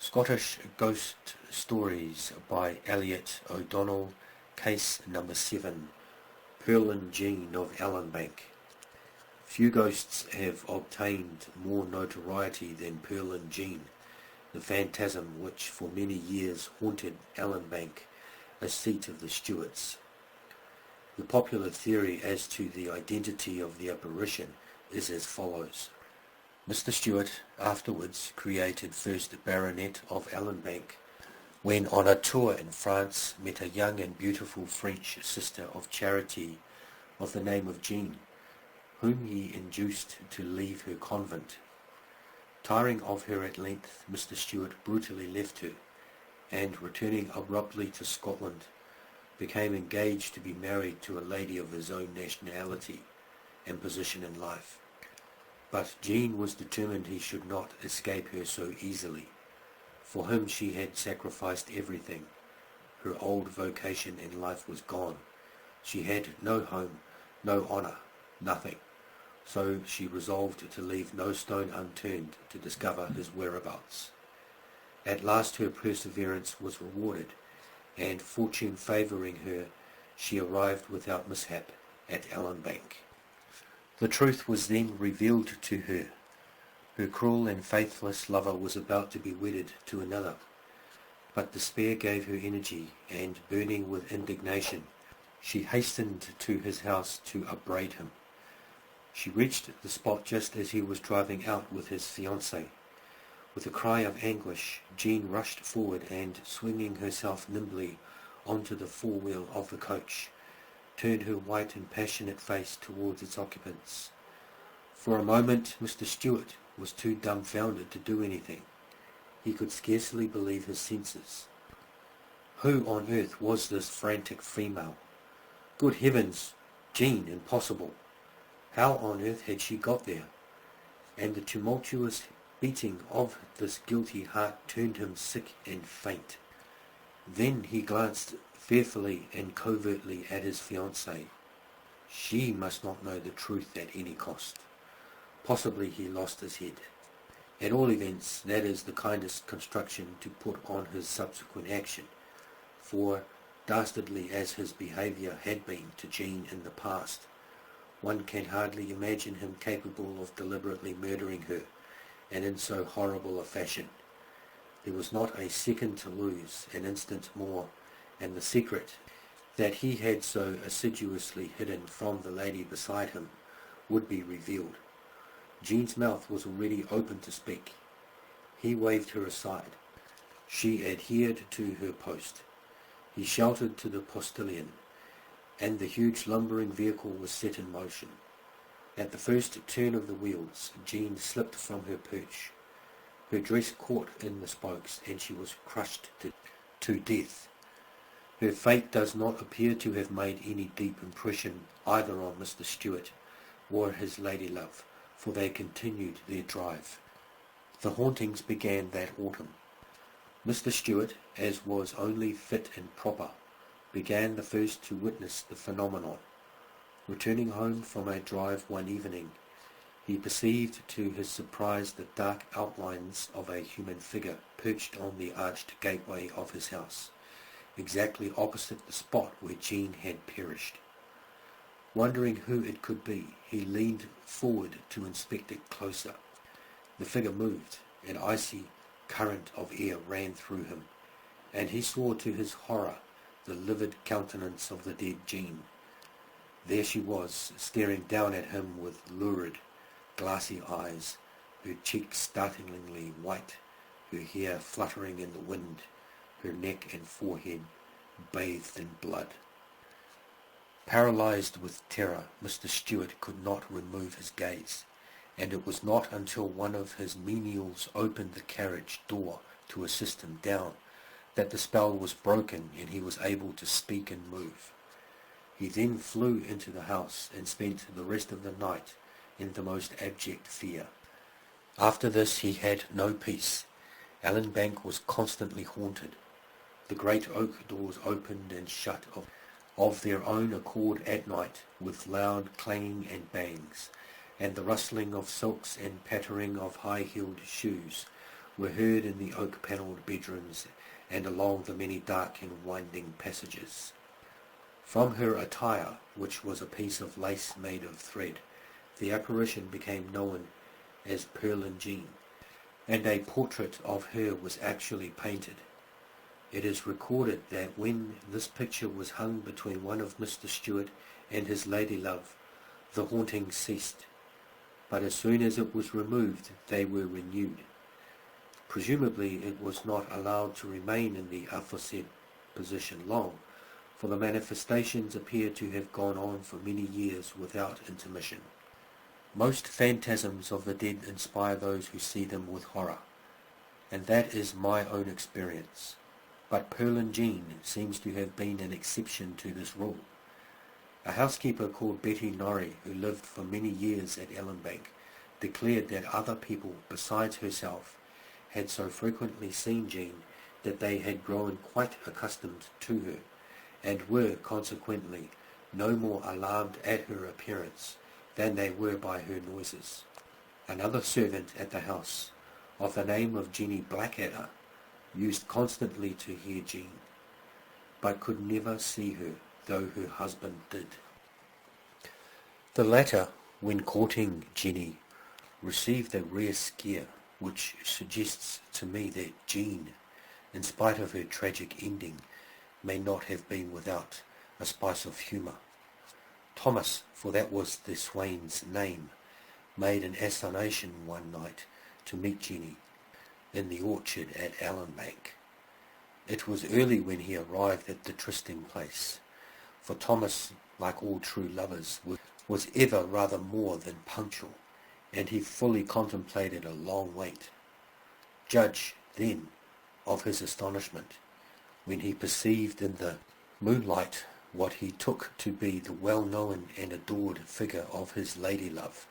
Scottish Ghost Stories by Elliot O'Donnell, Case Number 7, Pearlin Jean of Allanbank. Few ghosts have obtained more notoriety than Pearlin Jean, the phantasm which for many years haunted Allanbank, a seat of the Stuarts. The popular theory as to the identity of the apparition is as follows. Mr. Stuart afterwards created first Baronet of Allanbank, when on a tour in France met a young and beautiful French sister of charity of the name of Jean, whom he induced to leave her convent. Tiring of her at length, Mr. Stuart brutally left her, and returning abruptly to Scotland, became engaged to be married to a lady of his own nationality and position in life. But Jean was determined he should not escape her so easily. For him she had sacrificed everything. Her old vocation in life was gone. She had no home, no honour, nothing. So she resolved to leave no stone unturned to discover his whereabouts. At last her perseverance was rewarded, and fortune favouring her, she arrived without mishap at Allanbank. The truth was then revealed to her. Her cruel and faithless lover was about to be wedded to another, but despair gave her energy, and burning with indignation, she hastened to his house to upbraid him. She reached the spot just as he was driving out with his fiancée. With a cry of anguish, Jean rushed forward and, swinging herself nimbly onto the forewheel of the coach, turned her white and passionate face towards its occupants. For a moment Mr. Stuart was too dumbfounded to do anything. He could scarcely believe his senses. Who on earth was this frantic female? Good heavens! Jean, impossible! How on earth had she got there? And the tumultuous beating of this guilty heart turned him sick and faint. Then he glanced fearfully and covertly at his fiancée. She must not know the truth at any cost. Possibly he lost his head. At all events, that is the kindest construction to put on his subsequent action, for, dastardly as his behaviour had been to Jean in the past, one can hardly imagine him capable of deliberately murdering her, and in so horrible a fashion. There was not a second to lose, an instant more, and the secret that he had so assiduously hidden from the lady beside him would be revealed. Jean's mouth was already open to speak. He waved her aside. She adhered to her post. He shouted to the postilion, and the huge lumbering vehicle was set in motion. At the first turn of the wheels, Jean slipped from her perch. Her dress caught in the spokes, and she was crushed to death. Her fate does not appear to have made any deep impression either on Mr. Stuart or his lady-love, for they continued their drive. The hauntings began that autumn. Mr. Stuart, as was only fit and proper, began the first to witness the phenomenon. Returning home from a drive one evening, he perceived to his surprise the dark outlines of a human figure perched on the arched gateway of his house, exactly opposite the spot where Jean had perished. Wondering who it could be, he leaned forward to inspect it closer. The figure moved. An icy current of air ran through him, and he saw to his horror the livid countenance of the dead Jean. There she was, staring down at him with lurid, glassy eyes, her cheeks startlingly white, her hair fluttering in the wind, her neck and forehead bathed in blood. Paralyzed with terror, Mr. Stuart could not remove his gaze, and it was not until one of his menials opened the carriage door to assist him down that the spell was broken and he was able to speak and move. He then flew into the house and spent the rest of the night in the most abject fear. After this he had no peace. Allanbank was constantly haunted. The great oak doors opened and shut of their own accord at night, with loud clanging and bangs, and the rustling of silks and pattering of high-heeled shoes were heard in the oak-panelled bedrooms and along the many dark and winding passages. From her attire, which was a piece of lace made of thread, the apparition became known as Pearlin Jean, and a portrait of her was actually painted. It is recorded that when this picture was hung between one of Mr. Stewart and his lady-love, the haunting ceased, but as soon as it was removed, they were renewed. Presumably it was not allowed to remain in the aforesaid position long, for the manifestations appear to have gone on for many years without intermission. Most phantasms of the dead inspire those who see them with horror, and that is my own experience. But Pearlin Jean seems to have been an exception to this rule. A housekeeper called Betty Norrie, who lived for many years at Allanbank, declared that other people besides herself had so frequently seen Jean that they had grown quite accustomed to her, and were consequently no more alarmed at her appearance than they were by her noises. Another servant at the house, of the name of Jenny Blackadder, used constantly to hear Jean, but could never see her, though her husband did. The latter, when courting Jenny, received a rare scare, which suggests to me that Jean, in spite of her tragic ending, may not have been without a spice of humour. Thomas, for that was the swain's name, made an assignation one night to meet Jenny in the orchard at Allanbank. It was early when he arrived at the trysting place, for Thomas, like all true lovers, was ever rather more than punctual, and he fully contemplated a long wait. Judge, then, of his astonishment when he perceived in the moonlight what he took to be the well-known and adored figure of his lady-love.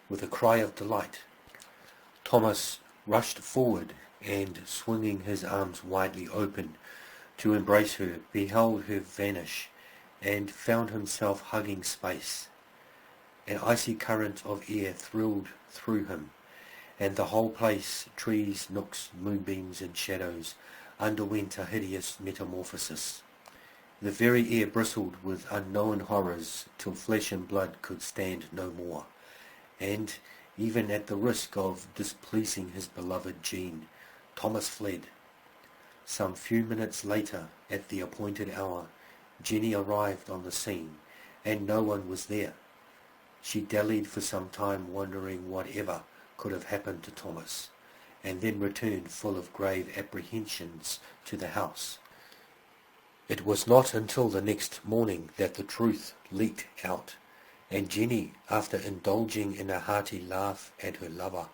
With a cry of delight, Thomas rushed forward and, swinging his arms widely open to embrace her, beheld her vanish and found himself hugging space. An icy current of air thrilled through him, and the whole place, trees, nooks, moonbeams and shadows, underwent a hideous metamorphosis. The very air bristled with unknown horrors till flesh and blood could stand no more, and, even at the risk of displeasing his beloved Jean, Thomas fled. Some few minutes later, at the appointed hour, Jenny arrived on the scene, and no one was there. She dallied for some time, wondering whatever could have happened to Thomas, and then returned full of grave apprehensions to the house. It was not until the next morning that the truth leaked out, and Jenny, after indulging in a hearty laugh at her lover,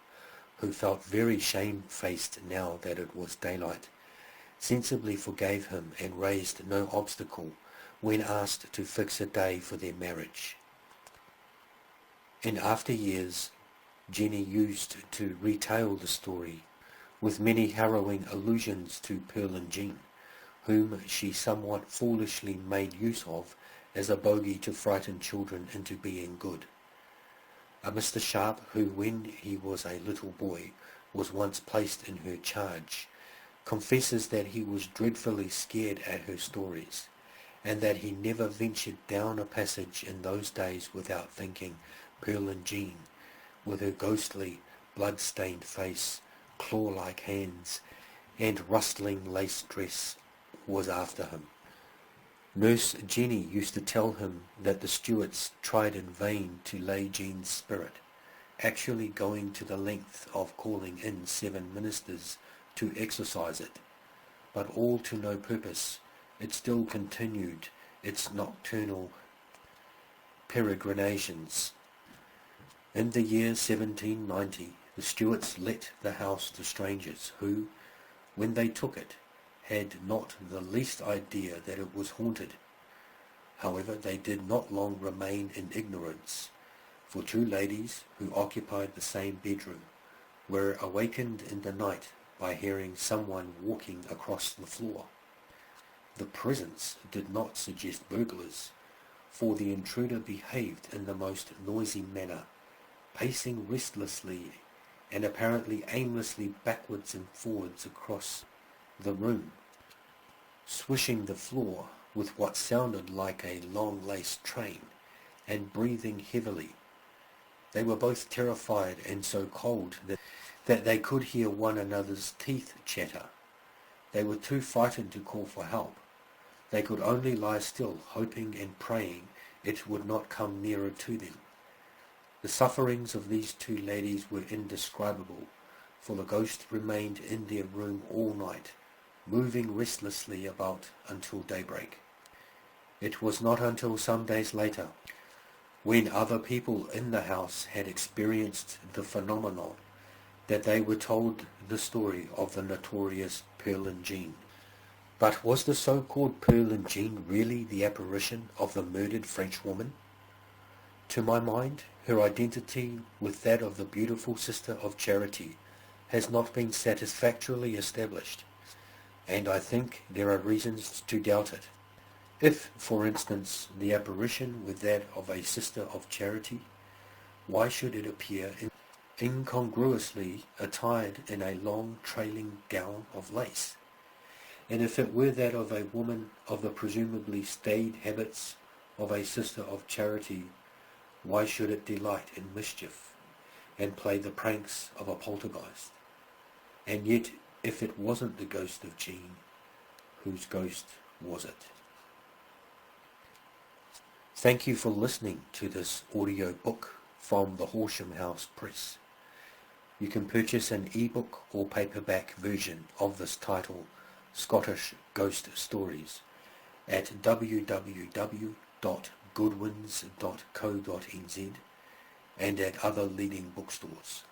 who felt very shamefaced now that it was daylight, sensibly forgave him and raised no obstacle when asked to fix a day for their marriage. In after years, Jenny used to retail the story, with many harrowing allusions to Pearlin Jean, whom she somewhat foolishly made use of as a bogey to frighten children into being good. A Mr. Sharp, who when he was a little boy was once placed in her charge, confesses that he was dreadfully scared at her stories, and that he never ventured down a passage in those days without thinking Pearlin Jean, with her ghostly, blood-stained face, claw-like hands, and rustling lace dress, was after him. Nurse Jenny used to tell him that the Stewarts tried in vain to lay Jean's spirit, actually going to the length of calling in 7 ministers to exorcise it, but all to no purpose. It still continued its nocturnal peregrinations. In the year 1790, the Stewarts let the house to strangers who, when they took it, had not the least idea that it was haunted. However, they did not long remain in ignorance, for 2 ladies who occupied the same bedroom were awakened in the night by hearing someone walking across the floor. The presence did not suggest burglars, for the intruder behaved in the most noisy manner, pacing restlessly and apparently aimlessly backwards and forwards across the room, swishing the floor with what sounded like a long-laced train, and breathing heavily. They were both terrified and so cold that they could hear one another's teeth chatter. They were too frightened to call for help. They could only lie still, hoping and praying it would not come nearer to them. The sufferings of these two ladies were indescribable, for the ghost remained in their room all night, moving restlessly about until daybreak. It was not until some days later, when other people in the house had experienced the phenomenon, that they were told the story of the notorious Pearlin Jean. But was the so-called Pearlin Jean really the apparition of the murdered Frenchwoman? To my mind, her identity with that of the beautiful Sister of Charity has not been satisfactorily established, and I think there are reasons to doubt it. If, for instance, the apparition were that of a Sister of Charity, why should it appear incongruously attired in a long trailing gown of lace? And if it were that of a woman of the presumably staid habits of a Sister of Charity, why should it delight in mischief and play the pranks of a poltergeist? And yet, if it wasn't the ghost of Jean, whose ghost was it? Thank you for listening to this audio book from the Horsham House Press. You can purchase an ebook or paperback version of this title, Scottish Ghost Stories, at www.goodwins.co.nz and at other leading bookstores.